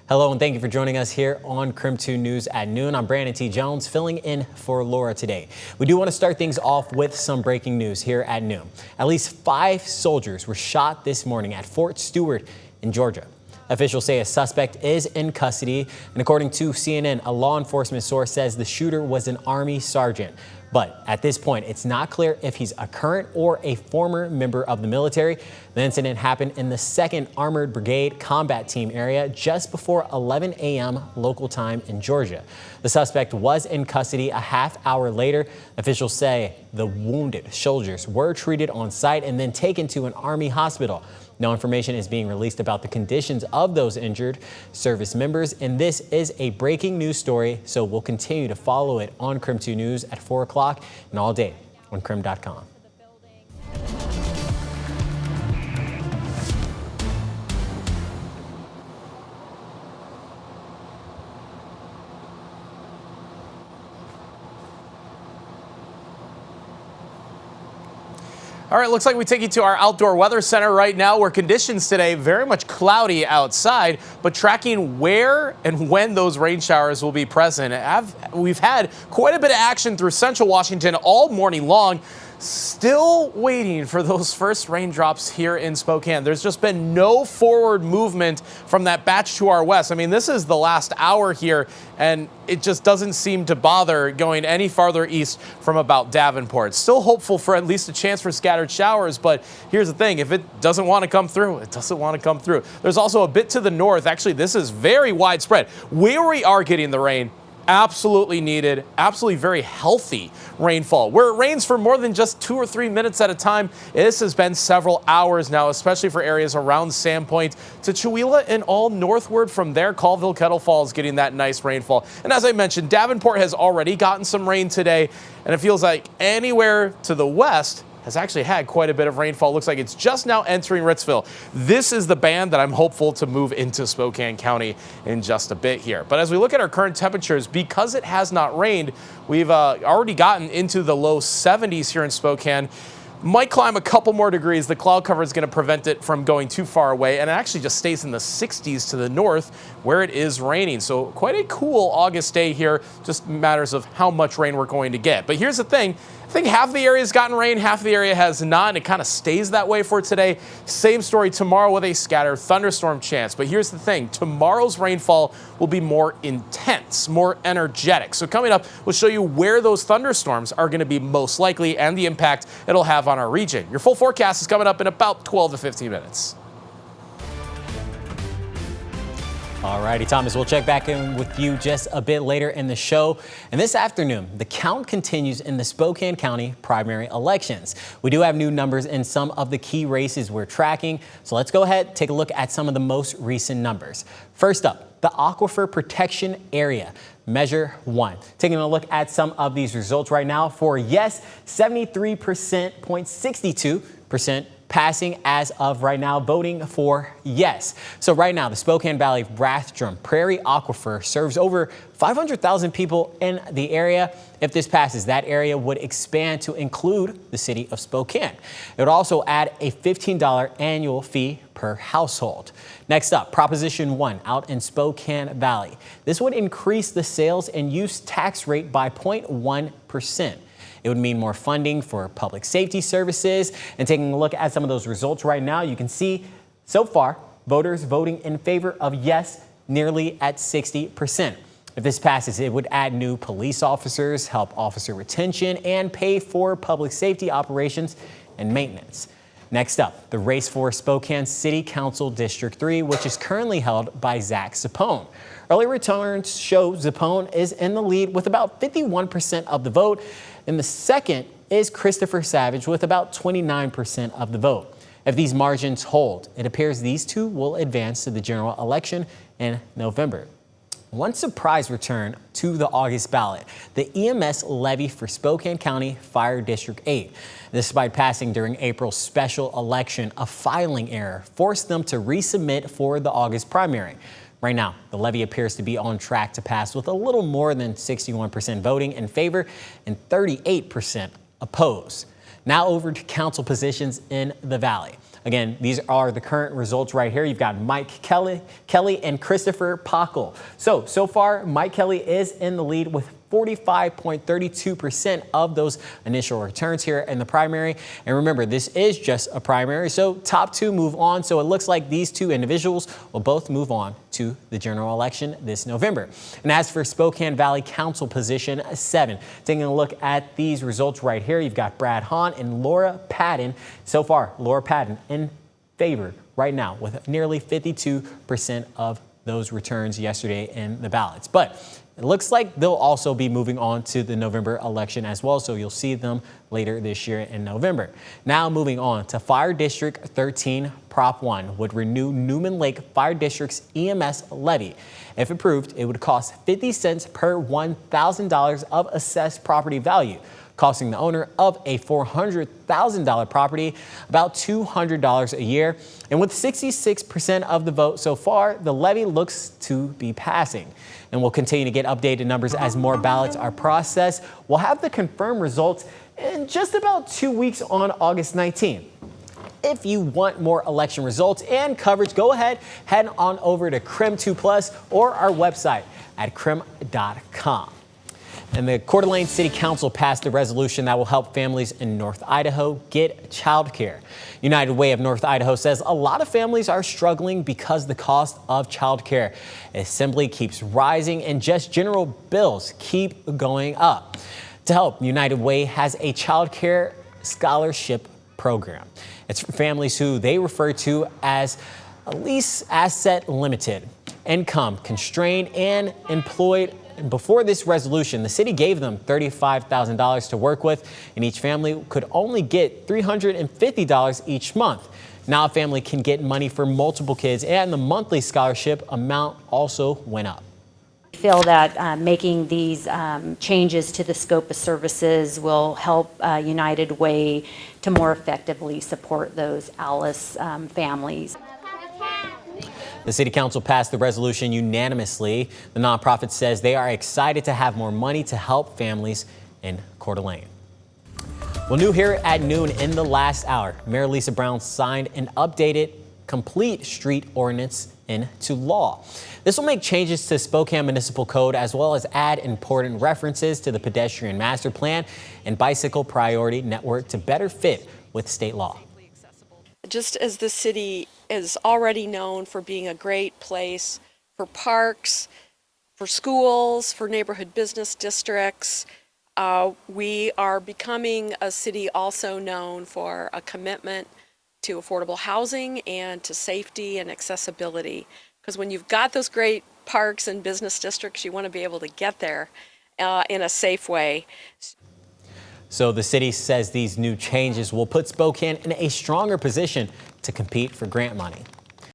Hello and thank you for joining us here on KREM 2 News at noon. I'm Brandon T. Jones filling in for Laura today. We do want to start things off with some breaking news here at noon. At least 5 soldiers were shot this morning at Fort Stewart in Georgia. Officials say a suspect is in custody, and according to CNN, a law enforcement source says the shooter was an Army sergeant. But at this point, it's not clear if he's a current or a former member of the military. The incident happened in the 2nd Armored Brigade Combat Team area just before 11 a.m. local time in Georgia. The suspect was in custody a half hour later. Officials say the wounded soldiers were treated on site and then taken to an Army hospital. No information is being released about the conditions of those injured service members, and this is a breaking news story, so we'll continue to follow it on KREM 2 News at 4 o'clock and all day on KREM.com. All right, looks like we take you to our outdoor weather center right now, where conditions today very much cloudy outside, but tracking where and when those rain showers will be present. We've had quite a bit of action through central Washington all morning long. Still waiting for those first raindrops here in Spokane. There's just been no forward movement from that batch to our west. I mean, this is the last hour here, and it just doesn't seem to bother going any farther east from about Davenport. Still hopeful for at least a chance for scattered showers, but here's the thing. If it doesn't want to come through, it doesn't want to come through. There's also a bit to the north. Actually, this is very widespread. Where we are getting the rain, absolutely needed, absolutely very healthy rainfall. Where it rains for more than just 2 or 3 minutes at a time, this has been several hours now, especially for areas around Sandpoint to Chewelah and all northward from there. Colville, Kettle Falls getting that nice rainfall. And as I mentioned, Davenport has already gotten some rain today, and it feels like anywhere to the west has actually had quite a bit of rainfall. Looks like it's just now entering Ritzville. This is the band that I'm hopeful to move into Spokane County in just a bit here. But as we look at our current temperatures, because it has not rained, we've already gotten into the low 70s here in Spokane. Might climb a couple more degrees. The cloud cover is going to prevent it from going too far away, and it actually just stays in the 60s to the north where it is raining. So quite a cool August day here. Just matters of how much rain we're going to get. But here's the thing. I think half the area has gotten rain, half the area has not, and it kind of stays that way for today. Same story tomorrow with a scattered thunderstorm chance. But here's the thing. Tomorrow's rainfall will be more intense, more energetic. So coming up, we'll show you where those thunderstorms are going to be most likely and the impact it'll have on our region. Your full forecast is coming up in about 12 to 15 minutes. All righty, Thomas, we'll check back in with you just a bit later in the show. And this afternoon, the count continues in the Spokane County primary elections. We do have new numbers in some of the key races we're tracking. So let's go ahead, take a look at some of the most recent numbers. First up, the Aquifer Protection Area. Measure 1. Taking a look at some of these results right now. For yes, 73.62% passing as of right now, voting for yes. So right now, the Spokane Valley Rathdrum Prairie Aquifer serves over 500,000 people in the area. If this passes, that area would expand to include the city of Spokane. It would also add a $15 annual fee per household. Next up, Proposition 1 out in Spokane Valley. This would increase the sales and use tax rate by 0.1%. It would mean more funding for public safety services. And taking a look at some of those results right now, you can see so far voters voting in favor of yes nearly at 60%. If this passes, it would add new police officers, help officer retention, and pay for public safety operations and maintenance. Next up, the race for Spokane City Council District 3, which is currently held by Zach Zappone. Early returns show Zappone is in the lead with about 51% of the vote. And the second is Christopher Savage with about 29% of the vote. If these margins hold, it appears these two will advance to the general election in November. One surprise return to the August ballot, the EMS levy for Spokane County Fire District 8. Despite passing during April's special election, a filing error forced them to resubmit for the August primary. Right now, the levy appears to be on track to pass with a little more than 61% voting in favor and 38% opposed. Now over to council positions in the Valley. Again, these are the current results right here. You've got Mike Kelly and Christopher Pockle. So far, Mike Kelly is in the lead with 45.32% of those initial returns here in the primary. And remember, this is just a primary, so top two move on. So it looks like these two individuals will both move on to the general election this November. And as for Spokane Valley Council position 7, taking a look at these results right here, you've got Brad Hahn and Laura Patton. So far, Laura Patton in favor right now with nearly 52% of those returns yesterday in the ballots. But it looks like they'll also be moving on to the November election as well, so you'll see them later this year in November. Now moving on to Fire District 13, Prop 1 would renew Newman Lake Fire District's EMS levy. If approved, it would cost 50 cents per $1,000 of assessed property value, costing the owner of a $400,000 property about $200 a year. And with 66% of the vote so far, the levy looks to be passing. And we'll continue to get updated numbers as more ballots are processed. We'll have the confirmed results in just about 2 weeks on August 19th. If you want more election results and coverage, go ahead, head on over to KREM 2 Plus or our website at krem.com. And the Coeur d'Alene City Council passed a resolution that will help families in North Idaho get child care. United Way of North Idaho says a lot of families are struggling because the cost of child care simply keeps rising and just general bills keep going up. To help, United Way has a child care scholarship program. It's for families who they refer to as least asset limited, income constrained, and employed. And before this resolution, the city gave them $35,000 to work with, and each family could only get $350 each month. Now a family can get money for multiple kids, and the monthly scholarship amount also went up. I feel that making these changes to the scope of services will help United Way to more effectively support those ALICE families. The City Council passed the resolution unanimously. The nonprofit says they are excited to have more money to help families in Coeur d'Alene. Well, new here at noon in the last hour, Mayor Lisa Brown signed an updated complete street ordinance into law. This will make changes to Spokane Municipal Code as well as add important references to the pedestrian master plan and bicycle priority network to better fit with state law. Just as the city is already known for being a great place for parks, for schools, for neighborhood business districts, we are becoming a city also known for a commitment to affordable housing and to safety and accessibility. Because when you've got those great parks and business districts, you want to be able to get there in a safe way. So the city says these new changes will put Spokane in a stronger position to compete for grant money.